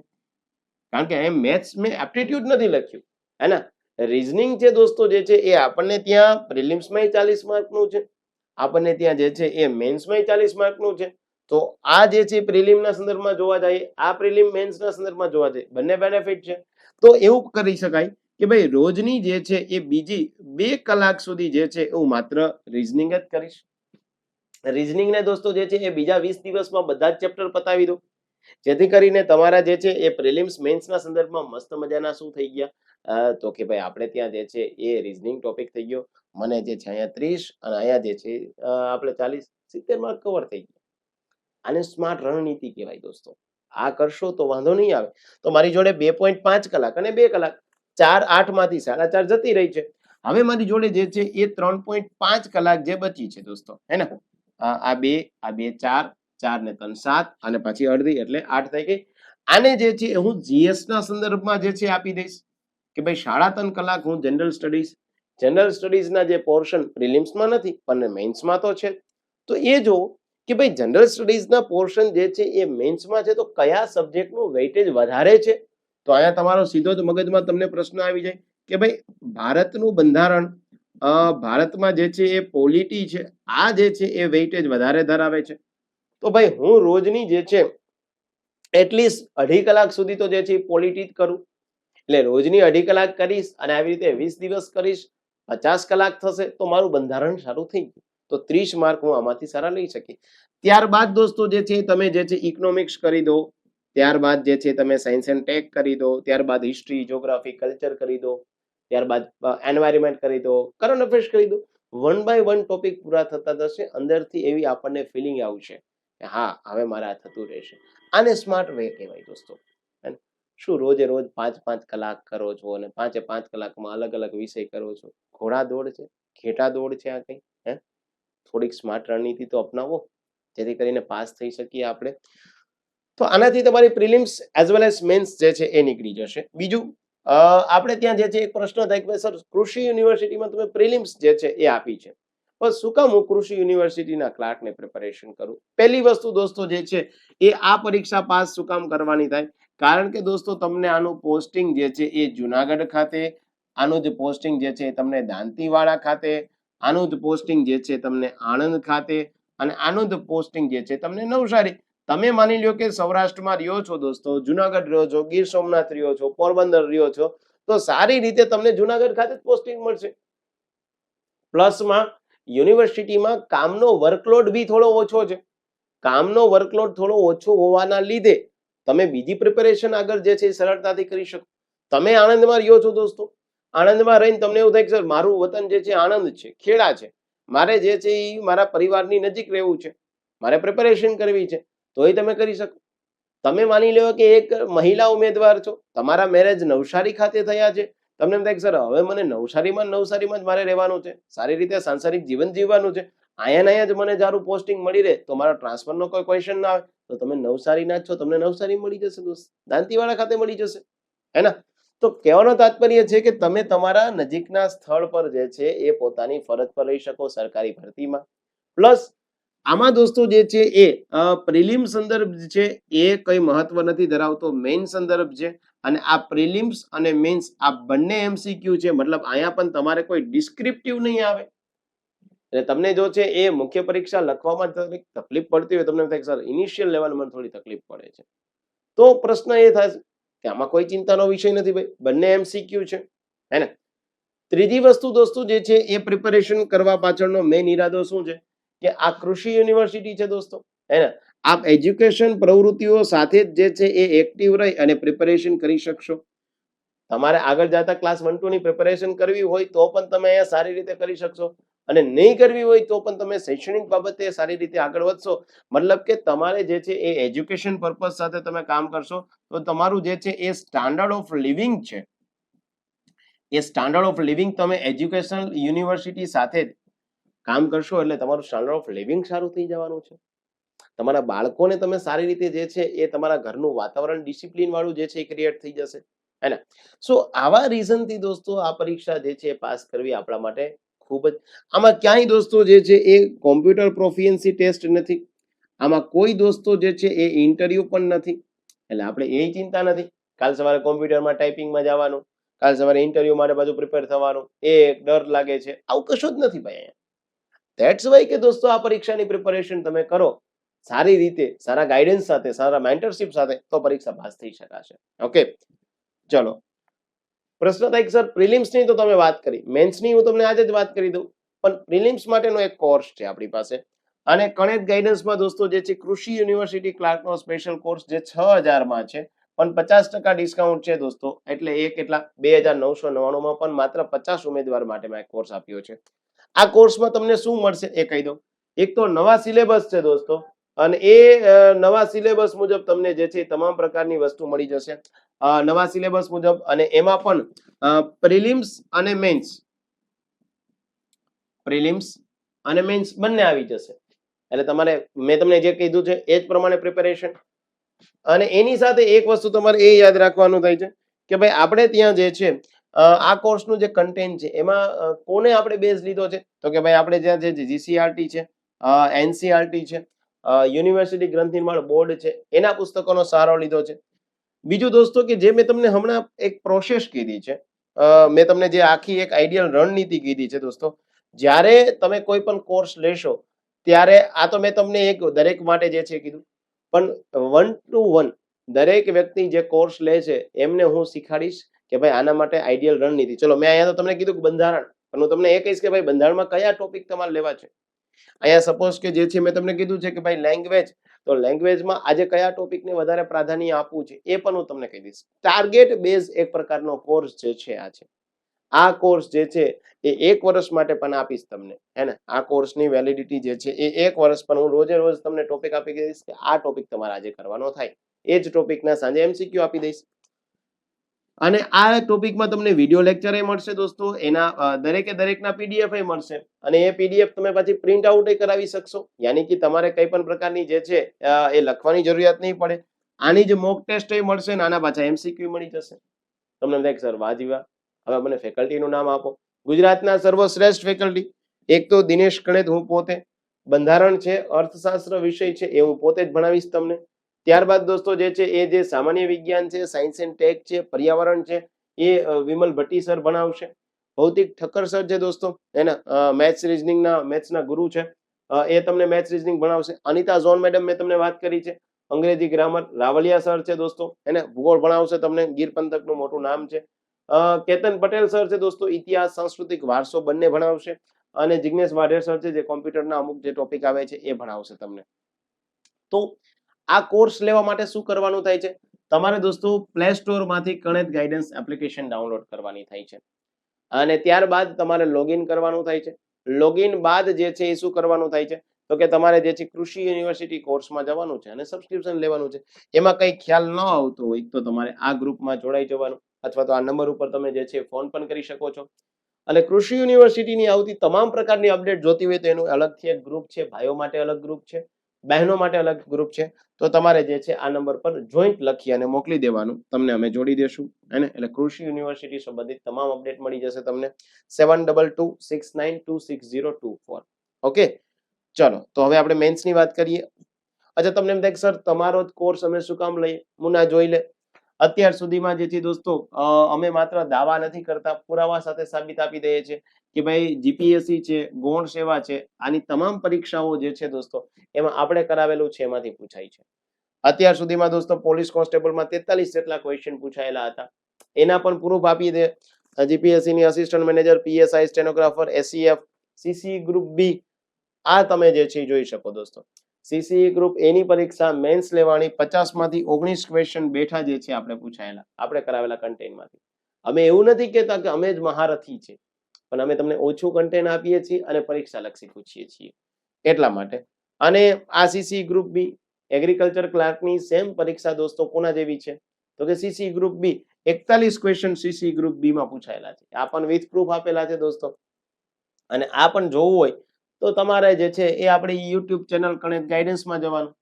કારણ કે અહીં મેથ્સ મેં એપ્ટિટ્યુડ નથી લખ્યું, હે ને. રીઝનિંગ છે દોસ્તો જે છે એ આપણને ત્યાં પ્રિલિમ્સમાં 40 માર્કનું છે, આપણને ત્યાં જે છે એ મેન્સમાં 40 માર્કનું છે. તો આ જે છે પ્રિલિમના સંદર્ભમાં જોવા જઈએ, આ પ્રિલિમ મેન્સના સંદર્ભમાં જોવા જઈએ, બંને બેનિફિટ છે. તો એવું કરી શકાય કે ભાઈ રોજની જે છે એ બીજી 2 કલાક સુધી જે છે હું માત્ર રીઝનિંગ જ કરીશ. રીઝનિંગને દોસ્તો જે છે એ બીજા 20 દિવસમાં બધા જ ચેપ્ટર પતાવી દો, જેથી કરીને તમારા જે છે એ પ્રિલિમ્સ મેન્સના સંદર્ભમાં મસ્ત મજાના શું થઈ ગયા, તો કે ભાઈ આપણે ત્યાં જે છે એ રીઝનિંગ ટોપિક થઈ ગયો, મને જે છે અહીંયા 30 અને અહીંયા જે છે આપણે 40 70 માર્ક કવર થઈ ગયા. આને સ્માર્ટ રણનીતિ કહેવાય દોસ્તો. આ કરશો તો વાંધો નહીં આવે. તો મારી જોડે 2.5 કલાક અને 2 કલાક 4 8 માંથી 4.5 જતી રહી છે. હવે મારી જોડે જે છે એ 3.5 કલાક જે બચી છે દોસ્તો, હે ને. આ 2 4 4 ને 3 7 અને પછી અડધી એટલે 8 થઈ ગઈ. આને જે છે હું જીએસ ના સંદર્ભમાં જે છે આપી દઈશ કે ભાઈ 3.5 કલાક હું જનરલ સ્ટડીઝના જે પોર્શન પ્રિલિમ્સમાં નથી પણ મેઇન્સમાં તો છે, તો એ જો કે ભાઈ જનરલ સ્ટડીઝના પોર્શન જે છે એ મેઇન્સમાં છે, તો કયા સબ્જેક્ટનું વેઇટેજ વધારે છે. તો અહીંયા તમારો સીધો જ મગજમાં તમને પ્રશ્ન આવી જાય કે ભાઈ ભારતનું બંધારણ, ભારતમાં જે છે એ પોલિટી છે, આ જે છે એ વેઇટેજ વધારે ધરાવે છે. તો ભાઈ હું રોજની જે છે એટલીસ્ટ 2.5 કલાક સુધી તો જે છે પોલિટી જ કરું, એટલે રોજની 2.5 કલાક કરીશ અને આવી રીતે 20 દિવસ કરીશ, 50 કલાક થશે, તો મારું બંધારણ સારું થઈ ગયું. તો 30 માર્ક હું આમાંથી સારા લઈ શકી. ત્યારબાદ દોસ્તો જે છે તમે જે છે ઇકોનોમિક્સ કરી દો, ત્યારબાદ જે છે તમે સાયન્સ એન્ડ ટેક કરી દો, ત્યારબાદ હિસ્ટ્રી, જ્યોગ્રાફી, કલ્ચર કરી દો, ત્યારબાદ એન્વાયરમેન્ટ કરી દો, કરંટ અફેર્સ કરી દો. 1 બાય 1 ટોપિક પૂરા થતા જશે, અંદરથી એવી આપણને ફિલિંગ આવશે કે હા હવે મારે આ થતું રહેશે. આને સ્માર્ટ વે કહેવાય દોસ્તો. શું રોજે રોજ 5-5 કલાક કરો છો અને 5-5 કલાકમાં અલગ અલગ વિષય કરો છો? ઘોડા દોડ છે, ઘેટા દોડ છે આ કઈ? હે, થોડીક સ્માર્ટ રણનીતિ તો અપનાવો જેથી કરીને પાસ થઈ શકીએ આપણે. તો આનાથી તમારી prelims as well as mains જે છે એ નીકળી જશે. બીજું આપણે ત્યાં જે છે એક પ્રશ્ન થાય કે સર કૃષિ યુનિવર્સિટીમાં તમે પ્રિલિમ્સ જે છે એ આપી છે, પણ શું કામ હું કૃષિ યુનિવર્સિટીના ક્લાર્કને પ્રિપેરેશન કરું? પહેલી વસ્તુ દોસ્તો જે છે એ આ પરીક્ષા પાસ શું કામ કરવાની થાય? કારણ કે દોસ્તો તમને આનું પોસ્ટિંગ જે છે એ જુનાગઢ ખાતે, આનું જ પોસ્ટિંગ જે છે તમને દાંતીવાડા ખાતે, આનું જ પોસ્ટિંગ જે છે તમને આણંદ ખાતે, અને આનું જ પોસ્ટિંગ જે છે તમને નવસારી. તમે માની લ્યો કે સૌરાષ્ટ્રમાં રહ્યો છો દોસ્તો, જુનાગઢ રહ્યો છો, ગીર સોમનાથ રહ્યો છો, પોરબંદર રહ્યો છો, તો સારી રીતે તમને જુનાગઢ ખાતે જ પોસ્ટિંગ મળશે. પ્લસમાં યુનિવર્સિટીમાં કામનો વર્કલોડ બી થોડો ઓછો છે. કામનો વર્કલોડ થોડો ઓછો હોવાના લીધે તમે બીજી પ્રિપેરેશન આગળ જે છે એ સરળતાથી કરી શકો. તમે આણંદમાં રહ્યો છો દોસ્તો, આણંદમાં રહીને તમને એવું થાય કે સર મારું વતન જે છે આણંદ છે, ખેડા છે, મારે જે છે એ મારા પરિવારની નજીક રહેવું છે, મારે પ્રિપેરેશન કરવી છે, તો એ તમે કરી શકો. તમે માની લો કે એક મહિલા ઉમેદવાર છો, તમારા મેરેજ નવસારી ખાતે થયા છે, તમને એમ થાય કે સર હવે મને નવસારીમાં જ મારે રહેવાનું છે, સારી રીતે સાંસારિક જીવન જીવવાનું છે, અહીંયા જ મને સારું પોસ્ટિંગ મળી રહે તો મારા ટ્રાન્સફરનો કોઈ ક્વેશ્ચન ના આવે, તો તમે નવસારીના જ છો, તમને નવસારી મળી જશે દોસ્ત, દાંતીવાડા ખાતે મળી જશે, હે ને. તો કહેવાનો તાત્પર્ય છે કે તમે તમારા નજીકના સ્થળ પર જે છે એ પોતાની ફરજ પર રહી શકો સરકારી ભરતીમાં. પ્લસ આમાં દોસ્તો જે છે એ પ્રિલિમ સંદર્ભ છે એ કઈ મહત્વ નથી ધરાવતો, મેઇન સંદર્ભ છે. અને આ પ્રિલિમ્સ અને મેન્સ આ બંને એમસીક્યુ છે, મતલબ અહીંયા પણ તમારે કોઈ ડિસ્ક્રિપ્ટિવ નહીં આવે. એટલે તમને જો છે એ મુખ્ય પરીક્ષા લખવામાં થોડીક તકલીફ પડતી હોય, તમને થાય સર ઇનિશિયલ લેવલમાં થોડી તકલીફ પડે છે, તો પ્રશ્ન એ થાય કે આમાં કોઈ ચિંતાનો વિષય નથી ભાઈ, બંને એમસીક્યુ છે, હે ને. ત્રીજી વસ્તુ દોસ્તો જે છે એ પ્રિપેરેશન કરવા પાછળનો મેઇન ઈરાદો શું છે કે આ કૃષિ યુનિવર્સિટી છે દોસ્તો, હે ને. આપ એજ્યુકેશન પ્રવૃત્તિઓ સાથે જે છે એ એક્ટિવ રહી અને પ્રિપેરેશન કરી શકશો. તમારે આગળ જતા ક્લાસ 1-2 ની પ્રિપેરેશન કરવી હોય તો પણ તમે અહીંયા સારી રીતે કરી શકશો, અને નહીં કરવી હોય તો પણ તમે શૈક્ષણિક બાબતે સારી રીતે આગળ વધશો. મતલબ કે તમારે જે છે એ એજ્યુકેશન પર્પઝ સાથે તમે કામ કરશો તો તમારું જે છે એ સ્ટાન્ડર્ડ ઓફ લિવિંગ છે, એ સ્ટાન્ડર્ડ ઓફ લિવિંગ તમે એજ્યુકેશન યુનિવર્સિટી સાથે કામ કરશો એટલે તમારું સ્ટાન્ડર્ડ ઓફ લિવિંગ સારું થઈ જવાનું છે. તમારા બાળકોને તમે સારી રીતે જે છે એ તમારા ઘરનું વાતાવરણ ડિસિપ્લિન વાળું જે છે એ ક્રિએટ થઈ જશે, હે ને. સો આવા રીઝનથી દોસ્તો આ પરીક્ષા જે છે પાસ કરવી આપણા માટે ખૂબ જ, આમાં ક્યાંય દોસ્તો જે છે એ કોમ્પ્યુટર પ્રોફિયન્સી ટેસ્ટ નથી, આમાં કોઈ દોસ્તો જે છે એ ઇન્ટરવ્યુ પણ નથી, એટલે આપણે એ ચિંતા નથી. કાલ સવારે કોમ્પ્યુટરમાં ટાઈપિંગમાં જવાનું, કાલ સવારે ઇન્ટરવ્યુ માટે બધું પ્રિપેર થવાનું, એ ડર લાગે છે, આવું કશું જ નથી ભાઈ અહીંયા. ધેટ્સ વાય કે દોસ્તો આ પરીક્ષાની પ્રિપેરેશન તમે કરો સારી રીતે, સારા ગાઈડન્સ સાથે, સારા મેન્ટરશિપ સાથે, તો પરીક્ષા પાસ થઈ શકાશે. ઓકે, ચલો. પ્રશ્ન થાય સર પ્રિલિમ્સની તો તમે વાત કરી, મેન્સની હું તમને આજે જ વાત કરી દઉં, પણ પ્રિલિમ્સ માટેનો એક કોર્સ છે આપણી પાસે, અને કનેક્ટ ગાઈડન્સમાં દોસ્તો જે છે કૃષિ યુનિવર્સિટી ક્લાર્કનો સ્પેશિયલ કોર્સ જે 6000 માં છે, પણ 50% ડિસ્કાઉન્ટ છે દોસ્તો, એટલે એ કેટલા 2999 માં પણ માત્ર 50 ઉમેદવાર માટે મેં કોર્સ આપ્યો છે. આ કોર્સમાં તમને શું મળશે એ કહી દઉં. એક તો નવા સિલેબસ છે દોસ્તો, અને એ નવા સિલેબસ મુજબ તમને જે છે તમામ પ્રકારની વસ્તુ મળી જશે, નવા સિલેબસ મુજબ, અને એમાં પણ પ્રિલિમ્સ અને મેન્સ, પ્રિલિમ્સ અને મેન્સ બંને આવી જશે. એટલે તમારે મેં તમને જે કીધું છે એ જ પ્રમાણે પ્રિપેરેશન. અને એની સાથે એક વસ્તુ તમારે એ યાદ રાખવાનું થાય છે કે ભાઈ આપણે ત્યાં જે છે આ કોર્સનું જે કન્ટેન્ટ છે એમાં કોને આપણે બેઝ લીધો છે, તો કે ભાઈ આપણે જ્યાં જે જીસીઆરટી છે, એનસીઆરટી છે, યુનિવર્સિટી ગ્રંથ નિર્માણ બોર્ડ છે, એના પુસ્તકોનો સહારો લીધો છે. બીજું દોસ્તો કે જે મેં તમને હમણાં એક પ્રોસેસ કીધી છે, મેં તમને જે આખી એક આઈડિયલ રણનીતિ કીધી છે દોસ્તો, જ્યારે તમે કોઈ પણ કોર્સ લેશો ત્યારે આ તો મેં તમને એક દરેક માટે જે છે કીધું, પણ 1 to 1 દરેક વ્યક્તિ જે કોર્સ લે છે એમને હું શીખાડીશ કે ભાઈ આના માટે આઈડિયલ રણનીતિ. ચલો મેં અહીંયા તો તમને કીધું કે બંધારણ, પણ હું તમને એ કહીશ કે ભાઈ બંધારણમાં કયા ટોપિક તમારે લેવા છે. અહીંયા સપોઝ કે જે છે મેં તમને કીધું છે કે ભાઈ લેંગ્વેજ, તો લેંગ્વેજમાં આજે કયા ટોપિકને વધારે પ્રાધાન્ય આપવું છે એ પણ હું તમને કહી દઈશ. ટાર્ગેટ બેઝ એક પ્રકારનો કોર્સ જે છે આ છે. આ કોર્સ જે છે એ 1 વર્ષ માટે પણ આપીશ તમને, હે ને. આ કોર્સની વેલિડિટી જે છે એ 1 વર્ષ, પણ હું રોજે રોજ તમને ટોપિક આપી દઈશ કે આ ટોપિક તમારે આજે કરવાનો થાય, એ જ ટોપિકના સાંજે એમસીક્યુ આપી દઈશ. અને આ ટોપિકમાં તમને વિડિયો લેક્ચર મળશે દોસ્તો, એના દરેકના પીડીએફ મળશે, અને એ પીડીએફ તમે પછી પ્રિન્ટ આઉટ કરાવી શકશો, યાની કે તમારે કઈ પણ પ્રકારની જે છે એ લખવાની જરૂરિયાત નહીં પડે. આની જે મોક ટેસ્ટ મળશે ને આના પાછા એમસીક્યુ મળી જશે. તમને દેખ સર વાહ જીવા, હવે મને ફેકલ્ટીનું નામ આપો. ગુજરાતના સર્વશ્રેષ્ઠ ફેકલ્ટી એક તો દિનેશ કણેત, હું પોતે, બંધારણ છે, અર્થશાસ્ત્ર વિષય છે એ હું પોતે જ ભણાવીશ તમને. ત્યારબાદ દોસ્તો જે છે એ જે સામાન્ય વિજ્ઞાન છે, સાયન્સ એન્ડ ટેક છે, પર્યાવરણ છે, એ વિમલ ભટ્ટી સર ભણાવશે. ભૌતિક ઠક્કર સર છે દોસ્તો, એના મેથ્સ રીઝનિંગના મેથ્સના ગુરુ છે, એ તમને મેથ્સ રીઝનિંગ ભણાવશે. અનિતા ઝોન મેડમ મેં તમને વાત કરી છે, અંગ્રેજી ગ્રામર. રાવલિયા સર છે દોસ્તો, એને ભૂગોળ ભણાવશે તમને, ગીર પંથકનું મોટું નામ છે. કેતન પટેલ સર છે દોસ્તો, ઇતિહાસ, સાંસ્કૃતિક વારસો બંને ભણાવશે. અને જિગ્નેશ વાઢેર સર છે જે કોમ્પ્યુટરના અમુક જે ટોપિક આવે છે એ ભણાવશે તમને. તો આ કોર્સ લેવા માટે શું કરવાનું થાય છે, તમારે દોસ્તો પ્લે સ્ટોર માંથી કણેત ગાઈડન્સ એપ્લિકેશન ડાઉનલોડ કરવાની થાય છે, અને ત્યારબાદ તમારે લોગિન કરવાનું થાય છે. લોગિન બાદ જે છે એ શું કરવાનું થાય છે, તો કે તમારે જે છે કૃષિ યુનિવર્સિટી કોર્સમાં જવાનું છે અને સબસ્ક્રિપ્શન લેવાનું છે. એમાં કઈ ખ્યાલ ન આવતો હોય તો તમારે આ ગ્રુપમાં જોડાઈ જવાનું, અથવા તો આ નંબર ઉપર તમે જે છે ફોન પણ કરી શકો છો. અને કૃષિ યુનિવર્સિટીની આવતી તમામ પ્રકારની અપડેટ જોતી હોય તો એનું અલગથી એક ગ્રુપ છે, ભાઈઓ માટે અલગ ગ્રુપ છે, બહેનો માટે અલગ ગ્રુપ છે. તો તમારે જે છે આ નંબર પર જોઈન્ટ લખી અને મોકલી દેવાનું, તમને અમે જોડી દેશું, એને. એટલે કૃષિ યુનિવર્સિટી સંબંધિત તમામ અપડેટ મળી જશે તમને 7226926024. ઓકે, ચલો તો હવે આપણે મેન્સની વાત કરીએ. અચ્છા, તમને એમ થાય કે સર તમારો જ કોર્સ અમે શું કામ લઈએ, મુના જોઈ લે. અત્યાર સુધીમાં જે છે દોસ્તો અમે માત્ર દાવા નથી કરતા, પુરાવા સાથે સાબિત આપી દઈએ છીએ કે ભાઈ જીપીએસસી છે, ગૌણ સેવા છે, આની તમામ પરીક્ષાઓ જે છે દોસ્તો એમાં આપણે કરાવેલું છે એમાંથી પૂછાય છે. અત્યાર સુધીમાં દોસ્તો પોલીસ કોન્સ્ટેબલમાં 43 જેટલા ક્વેશ્ચન પૂછાયેલા હતા, એના પણ પ્રૂફ આપી દે. જીપીએસસી ની assistant manager, PSI, stenographer, SCF, CC group B, આ તમે જે છે જોઈ શકો દોસ્તો. સીસી ગ્રુપ એની પરીક્ષા મેન્સ લેવાની 50 માંથી 19 ક્વેશ્ચન બેઠા જે છે આપણે પૂછાયેલા, આપણે કરાવેલા કન્ટેન્ટમાંથી. અમે એવું નથી કહેતા કે અમે જ મહારથી છે, પણ અમે તમને ઓછું કન્ટેન્ટ આપીએ છીએ અને પરીક્ષા લક્ષી પૂછીએ છીએ એટલા માટે. અને આ સીસી ગ્રુપ બી એગ્રીકલ્ચર ક્લાર્કની સેમ પરીક્ષા દોસ્તો કોના જેવી છે તો કે CC group B 41 question CC group B માં પૂછાયેલા છે. આ પણ વિથ પ્રૂફ આપેલા છે દોસ્તો. અને આ પણ જોવું હોય તો તમારે જે છે એ આપણી યુટ્યુબ ચેનલ કણેત ગાઈડન્સમાં જવાનું,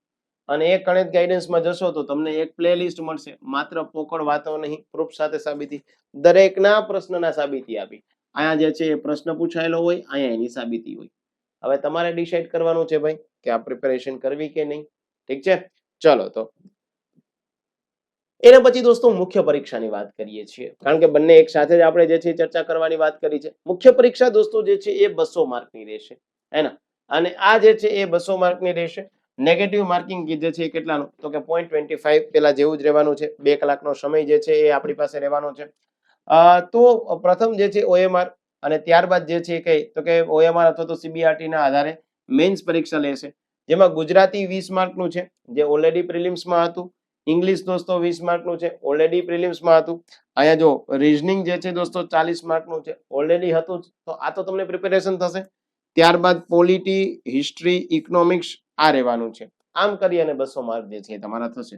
અને એ કણેત ગાઈડન્સમાં જશો તો તમને એક પ્લેલિસ્ટ મળશે, માત્ર પોકળ વાતો નહીં, પ્રૂફ સાથે સાબિતી, દરેકના પ્રશ્નના સાબિતી આપી. અહીંયા જે છે એ પ્રશ્ન પૂછાયેલો હોય, અહીંયા એની સાબિતી હોય. હવે તમારે ડિસાઈડ કરવાનું છે ભાઈ કે આ પ્રિપેરેશન કરવી કે નહીં. ઠીક છે, ચલો તો એના પછી દોસ્તો મુખ્ય પરીક્ષાની વાત કરીએ છીએ, કારણ કે બંને એક સાથે જ આપણે જે છે ચર્ચા કરવાની વાત કરી છે. મુખ્ય પરીક્ષા દોસ્તો જે છે એ 200 માર્કની રહેશે, હે ને? અને આ જે છે એ 200 માર્કની રહેશે. નેગેટિવ માર્કિંગ જે છે કેટલાનું તો કે 0.25 પેલા જેવું જ રહેવાનું છે. 2 કલાકનો સમય જે છે એ આપણી પાસે રહેવાનો છે. તો પ્રથમ જે છે ઓએમઆર, અને ત્યારબાદ જે છે કઈ તો કે ઓએમઆર અથવા તો સીબીઆરટી ના આધારે મેન્સ પરીક્ષા લેશે, જેમાં ગુજરાતી 20 માર્કનું છે જે ઓલરેડી પ્રિલિમ્સમાં હતું. ઇંગ્લિશ દોસ્તો 20 માર્કનું છે, ઓલરેડી પ્રિલિમ્સમાં હતું. અહીંયા જો રીઝનિંગ જે છે દોસ્તો 40 માર્કનું છે, ઓલરેડી હતું. તો આ તો તમને પ્રિપેરેશન થશે. ત્યારબાદ પોલિટી, હિસ્ટ્રી, ઇકોનોમિક્સ આ રહેવાનું છે. આમ કરી અને 200 માર્ક જે છે તમારા થશે.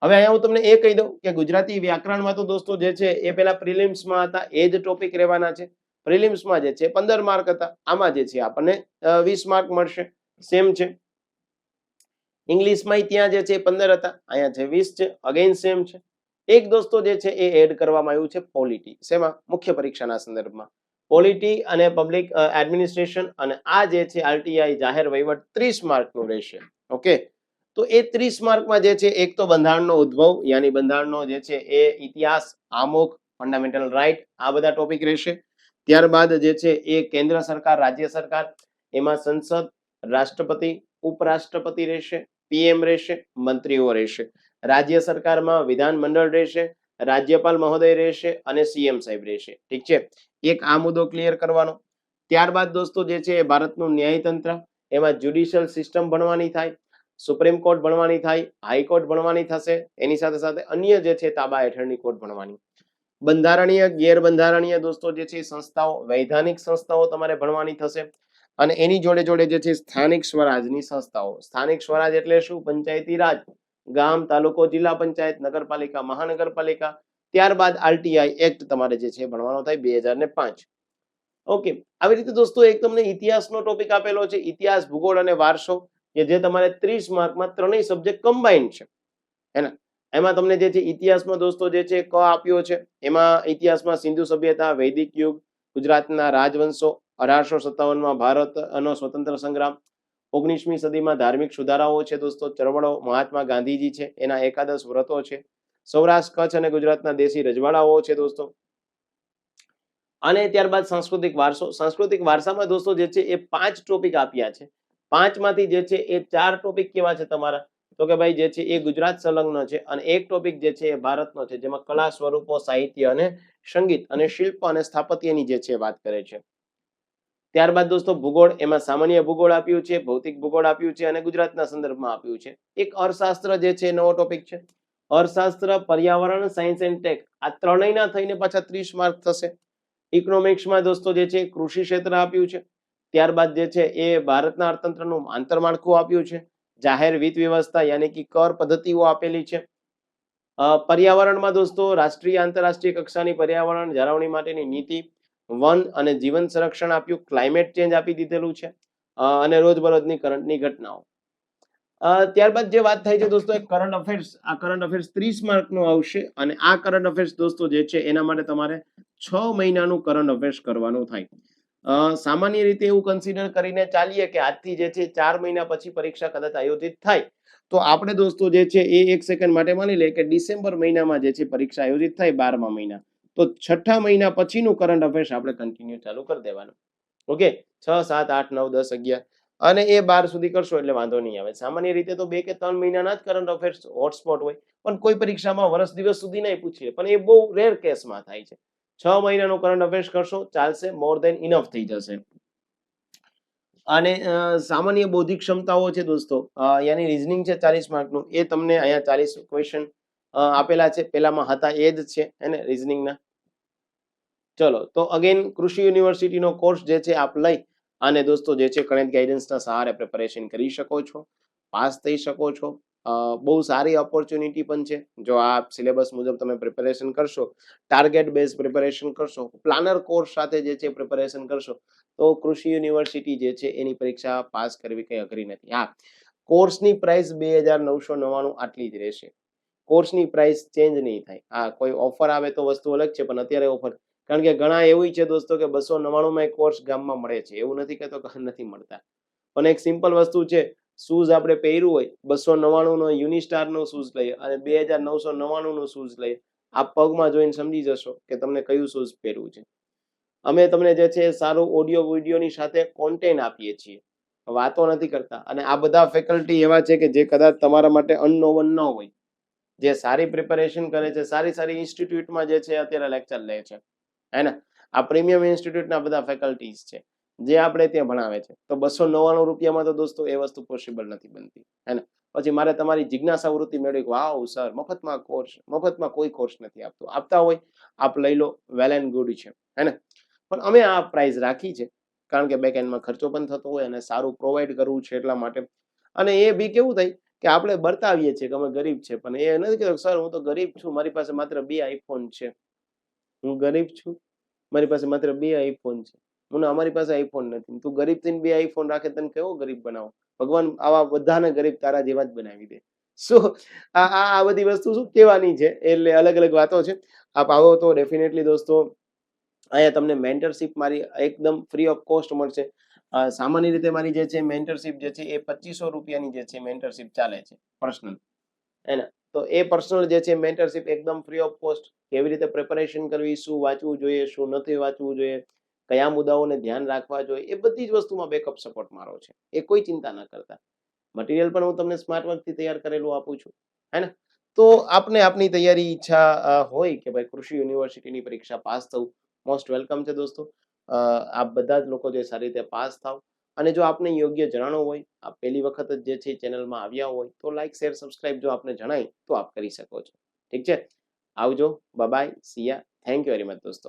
હવે અહીંયા હું તમને એ કહી દઉં કે ગુજરાતી વ્યાકરણમાં તો દોસ્તો જે છે એ પેલા પ્રિલિમ્સમાં હતા એ જ ટોપિક રહેવાના છે. પ્રિલિમ્સમાં જે છે 15 માર્ક હતા, આમાં જે છે આપણને 20 માર્ક મળશે, સેમ છે. ઇંગ્લિશમાં ત્યાં જે છે 15 હતા, અહીંયા છે 20 છે, અગેન સેમ છે. એક દોસ્તો જે છે એ એડ કરવામાં આવ્યું છે પોલિટી, શેમાં? મુખ્ય પરીક્ષાના સંદર્ભમાં. પોલિટી અને પબ્લિક એડમિનિસ્ટ્રેશન, અને આ જે છે આરટીઆઈ જાહેર વહીવટ 30 માર્કનું રહેશે. ઓકે, તો એ 30 માર્કમાં જે છે એક તો બંધારણનો ઉદ્ભવ યાની બંધારણનો જે છે એ ઇતિહાસ, આમુખ, ફંડામેન્ટલ રાઇટ, આ બધા ટોપિક રહેશે. ત્યારબાદ જે છે એ કેન્દ્ર સરકાર, રાજ્ય સરકાર, એમાં સંસદ, રાષ્ટ્રપતિ, ઉપરાષ્ટ્રપતિ રહેશે, પીએમ રહેશે, મંત્રીઓ રહેશે. રાજ્ય સરકારમાં વિધાનમંડળ રહેશે, રાજ્યપાલ મહોદય રહેશે અને સીએમ સાહેબ રહેશે. ઠીક છે, એક આ મુદ્દો ક્લિયર કરવાનો. ત્યારબાદ દોસ્તો જે છે ભારતનું ન્યાયતંત્ર, એમાં જ્યુડિશિયલ સિસ્ટમ ભણવાની થાય, સુપ્રીમ કોર્ટ ભણવાની થાય, હાઈકોર્ટ ભણવાની થશે, એની સાથે સાથે અન્ય જે છે તાબા હેઠળની કોર્ટ ભણવાની. બંધારણીય, ગેરબંધારણીય દોસ્તો જે છે સંસ્થાઓ, વૈધાનિક સંસ્થાઓ તમારે ભણવાની થશે. અને એની જોડે જોડે જે છે સ્થાનિક સ્વરાજની સંસ્થાઓ. સ્થાનિક સ્વરાજ એટલે શું? પંચાયતી રાજ, ગામ, તાલુકો, જિલ્લા પંચાયત, નગરપાલિકા, મહાનગરપાલિકા. ત્યારબાદ આરટીઆઈ એક્ટ તમારે જે છે ભણવાનો થાય 2005. ઓકે, આવી રીતે દોસ્તો એક તમને ઇતિહાસનો ટોપિક આપેલો છે, ઇતિહાસ, ભૂગોળ અને વારસો, કે જે તમારે 30 માર્કમાં ત્રણેય સબ્જેક્ટ કમ્બાઈન્ડ છે, હે ને? એમાં તમને જે છે ઇતિહાસમાં દોસ્તો જે છે ક આપ્યો છે, એમાં ઇતિહાસમાં સિંધુ સભ્યતા, વૈદિક યુગ, ગુજરાતના રાજવંશો, 1857માં ભારતનો સ્વતંત્ર સંગ્રામ, 19મી સદીમાં ધાર્મિક સુધારાઓ છે દોસ્તો, ચળવળો, મહાત્મા ગાંધીજી છે, એના એકાદશ વ્રતો છે, સૌરાષ્ટ્ર, કચ્છ અને ગુજરાતના દેશી રજવાડાઓ છે દોસ્તો. અને ત્યારબાદ સાંસ્કૃતિક વારસો. સાંસ્કૃતિક વારસામાં દોસ્તો જે છે એ 5 ટોપિક આપ્યા છે. 5માંથી જે છે એ 4 ટોપિક કેવા છે તમારા તો કે ભાઈ જે છે એ ગુજરાત સંલગ્ન છે, અને એક ટોપિક જે છે એ ભારતનો છે, જેમાં કલા, સ્વરૂપો, સાહિત્ય અને સંગીત અને શિલ્પ અને સ્થાપત્યની જે છે વાત કરે છે. ત્યારબાદ દોસ્તો ભૂગોળ, એમાં સામાન્ય ભૂગોળ આપ્યું છે, ભૌતિક ભૂગોળ આપ્યું છે અને ગુજરાતના સંદર્ભમાં આપ્યું છે. એક અર્થશાસ્ત્ર જે છે નવો ટોપિક છે. અર્થશાસ્ત્ર, પર્યાવરણ, સાયન્સ એન્ડ ટેક, આ ત્રણેયના થઈને પાછા 30 માર્ક થશે. ઇકોનોમિક્સમાં દોસ્તો જે છે કૃષિ ક્ષેત્ર આપ્યું છે. ત્યારબાદ જે છે એ ભારતના અર્થતંત્રનું આંતરમાળખું આપ્યું છે. જાહેર વિત્ત વ્યવસ્થા યાની કે કર પદ્ધતિઓ આપેલી છે. પર્યાવરણમાં દોસ્તો રાષ્ટ્રીય, આંતરરાષ્ટ્રીય કક્ષાની પર્યાવરણ જાળવણી માટેની નીતિ, વન અને જીવન સંરક્ષણ આપ્યું, ક્લાઇમેટ ચેન્જ આપી દીધેલું છે, અને રોજબરોજની કરંટની ઘટનાઓ. ત્યારબાદ જે વાત થાય છે દોસ્તો એક કરંટ અફેર્સ. આ કરંટ અફેર્સ 30 માર્કનો આવશે, અને આ કરંટ અફેર્સ દોસ્તો જે છે એના માટે તમારે 6 મહિનાનું કરંટ અફેર્સ કરવાનું થાય. સામાન્ય રીતે એવું કન્સિડર કરીને ચાલીએ કે આજથી જે છે 4 મહિના પછી પરીક્ષા કદાચ આયોજિત થાય, તો આપણે દોસ્તો જે છે એ એક સેકન્ડ માટે માની લે કે ડિસેમ્બર મહિનામાં જે છે પરીક્ષા આયોજિત થાય 12મા મહિના, તો 6ઠા મહિના પછીનું કરંટ અફેર્સ આપણે કન્ટિન્યુ ચાલુ કરી દેવાનું. ઓકે, 6, 7, 8, 9, 10, 11 અને એ 12 સુધી કરશો એટલે વાંધો નહીં આવે. સામાન્ય રીતે તો 2 કે 3 મહિનાના જ કરંટ અફેર્સ હોટસ્પોટ હોય, પણ કોઈ પરીક્ષામાં વર્ષ દિવસ સુધી નહીં પૂછીએ, પણ એ બહુ રેર કેસમાં થાય છે. 6 મહિનાનું કરંટ અફેર્સ કરશો ચાલશે, મોર દેન ઇનફ થઈ જશે. અને સામાન્ય બૌદ્ધિક ક્ષમતાઓ છે દોસ્તો, યાની રીઝનિંગ છે 40 માર્કનું, એ તમને અહીંયા 40 ક્વેશ્ચન આપેલા છે, પેલામાં હતા એ જ છે એને રીઝનિંગના. ચલો, તો અગેન કૃષિ યુનિવર્સિટીનો કોર્સ જે છે આપ લઈ અને દોસ્તો જે છે કણેજ ગાઈડન્સના સહારે પ્રિપેરેશન કરી શકો છો, પાસ થઈ શકો છો. બહુ સારી ઓપોર્ચ્યુનિટી પણ છે. જો આ સિલેબસ મુજબ તમે પ્રિપેરેશન કરશો, ટાર્ગેટ બેઝ પ્રિપેરેશન કરશો, પ્લાનર કોર્સ સાથે જે છે પ્રિપેરેશન કરશો, તો કૃષિ યુનિવર્સિટી જે છે એની પરીક્ષા પાસ કરવી કંઈ અઘરી નથી. હા, કોર્સની પ્રાઇસ 2,999 આટલી જ રહેશે. કોર્સની પ્રાઇસ ચેન્જ નહીં થાય. હા, કોઈ ઓફર આવે તો વસ્તુ અલગ છે, પણ અત્યારે ઓફર, કારણ કે ઘણા એવું છે દોસ્તો કે 299 માં કોર્સ ગામમાં મળે છે, એવું નથી કહેતો કે નથી મળતા, પણ એક સિમ્પલ વસ્તુ છે, શૂઝ આપણે પહેર્યું હોય 299 નો યુનિસ્ટાર નો શૂઝ લઈએ અને 2,999 નું શૂઝ લઈએ, આપ પગમાં જોઈને સમજી જશો કે તમને કયું શૂઝ પહેરવું છે. અમે તમને જે છે સારું ઓડિયો વિડીયોની સાથે કોન્ટેન્ટ આપીએ છીએ, વાતો નથી કરતા. અને આ બધા ફેકલ્ટી એવા છે કે જે કદાચ તમારા માટે અનનોવન ન હોય, જે સારી પ્રિપેરેશન કરે છે, સારી સારી ઇન્સ્ટિટ્યૂટમાં જે છે અત્યારે લેક્ચર લે છે, હે ને. આ પ્રીમિયમ ઇન્સ્ટિટ્યૂટના બધા ફેકલ્ટીઝ છે જે આપણે ત્યાં ભણાવે છે. તો 299 રૂપિયામાં તો દોસ્તો એ વસ્તુ પોસિબલ નથી બનતી, હે ને. પછી મારે તમારી જિજ્ઞાસા વૃત્તિ મેળવી, વાવ સર મફતમાં કોર્સ, મફતમાં કોઈ કોર્સ નથી આપતો. આપતા હોય આપ લઈ લો, વેલ એન્ડ ગુડ છે, હે ને. પણ અમે આ પ્રાઇસ રાખી છે કારણ કે બેક એન્ડમાં ખર્ચો પણ થતો હોય અને સારું પ્રોવાઈડ કરવું છે એટલા માટે. અને એ બી કેવું થાય કે આપણે બતાવીએ છીએ કે અમે ગરીબ છે, પણ એ નથી કહેતો સર હું તો ગરીબ છું, મારી પાસે માત્ર 2 આઈફોન છે. હું ગરીબ છું, મારી પાસે માત્ર 2 આઈફોન છે. હું અમારી પાસે આઈફોન નથી. તું ગરીબ થઈને 2 આઈફોન રાખે, તને કેવો ગરીબ બનાવો? ભગવાન આવા બધાને ગરીબ તારા જેવા જ બનાવી દે. શું આ બધી વસ્તુ શું કહેવાની છે, એટલે અલગ અલગ વાતો છે. આપ આવો તો ડેફિનેટલી દોસ્તો અહીંયા તમને મેન્ટરશિપ મારી એકદમ ફ્રી ઓફ કોસ્ટ મળશે. સામાન્ય રીતે મારી જે છે મેન્ટરશિપ જે છે એ 2500 રૂપિયાની જે છે મેન્ટરશિપ ચાલે છે પર્સનલ, હે ને. તો એ પર્સનલ જે છે મેન્ટરશિપ એકદમ ફ્રી ઓફ કોસ્ટ, કેવી રીતે પ્રિપેરેશન કરવી, શું વાંચવું જોઈએ, શું નથી વાંચવું જોઈએ, કયા મુદ્દાઓને ધ્યાન રાખવા જોઈએ, એ બધી જ વસ્તુમાં બેકઅપ સપોર્ટ મારો છે. એ કોઈ ચિંતા ન કરતા. મટીરિયલ પણ હું તમને સ્માર્ટ વર્કથી તૈયાર કરેલું આપું છું, હે ને. તો આપને આપની તૈયારી ઈચ્છા હોય કે ભાઈ કૃષિ યુનિવર્સિટીની પરીક્ષા પાસ થવું, મોસ્ટ વેલકમ છે દોસ્તો. આપ બધા જ લોકો જે સારી રીતે પાસ થાવ. અને જો આપને યોગ્ય જણાવવું હોય, આપ પહેલી વખત જ જે છે ચેનલમાં આવ્યા હોય, તો લાઈક શેર સબસ્ક્રાઇબ જો આપને જણાય તો આપ કરી શકો છો. ઠીક છે, આવજો, bye bye, C yeah, thank you very much દોસ્તો.